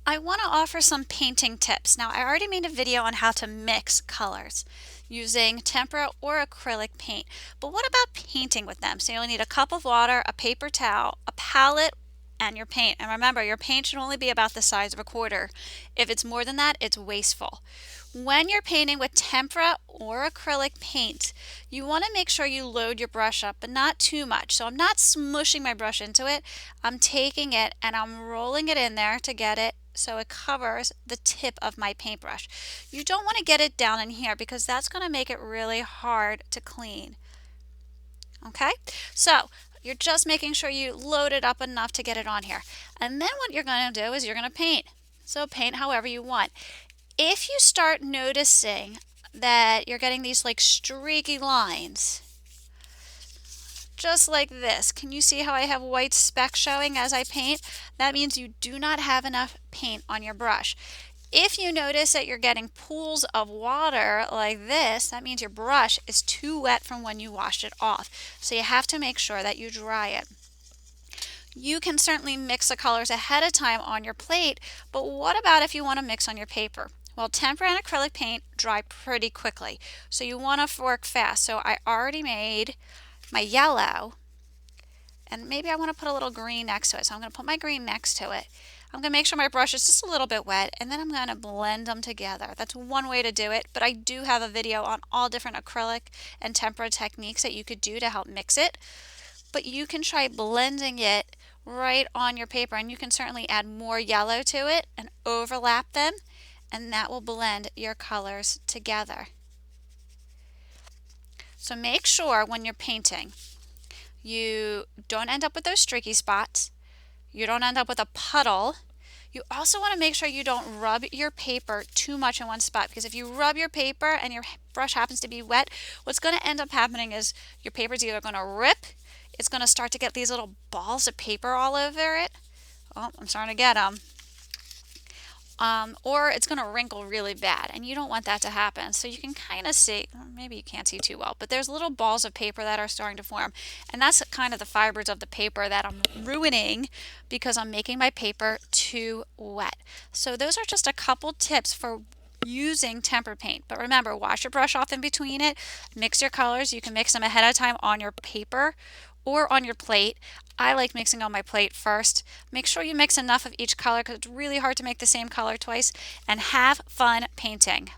I want to offer some painting tips. Now, I already made a video on how to mix colors using tempera or acrylic paint, but what about painting with them? So you'll need a cup of water, a paper towel, a palette, and your paint. And remember, your paint should only be about the size of a quarter. If it's more than that, it's wasteful. When you're painting with tempera or acrylic paint, you want to make sure you load your brush up, but not too much. So I'm not smushing my brush into it. I'm taking it and I'm rolling it in there to get it so it covers the tip of my paintbrush. You don't want to get it down in here because that's going to make it really hard to clean. Okay, so you're just making sure you load it up enough to get it on here. And then what you're going to do is you're going to paint. So paint however you want. If you start noticing that you're getting these like streaky lines, just like this, can you see how I have white specks showing as I paint? That means you do not have enough paint on your brush. If you notice that you're getting pools of water like this, that means your brush is too wet from when you washed it off. So you have to make sure that you dry it. You can certainly mix the colors ahead of time on your plate, but what about if you want to mix on your paper? Well, tempera and acrylic paint dry pretty quickly, so you want to work fast. So I already made my yellow, and maybe I want to put a little green next to it. So I'm going to put my green next to it. I'm going to make sure my brush is just a little bit wet, and then I'm going to blend them together. That's one way to do it, but I do have a video on all different acrylic and tempera techniques that you could do to help mix it. But you can try blending it right on your paper, and you can certainly add more yellow to it and overlap them, and that will blend your colors together. So make sure when you're painting you don't end up with those streaky spots, you don't end up with a puddle. You also want to make sure you don't rub your paper too much in one spot, because if you rub your paper and your brush happens to be wet, what's going to end up happening is your paper is either going to rip, it's going to start to get these little balls of paper all over it. Oh, I'm starting to get them. Or it's going to wrinkle really bad, and you don't want that to happen. So you can kind of see, maybe you can't see too well, but there's little balls of paper that are starting to form, and that's kind of the fibers of the paper that I'm ruining because I'm making my paper too wet. So those are just a couple tips for using tempera paint. But remember, wash your brush off in between it, mix your colors. You can mix them ahead of time on your paper or on your plate. I like mixing on my plate first. Make sure you mix enough of each color because it's really hard to make the same color twice, and have fun painting.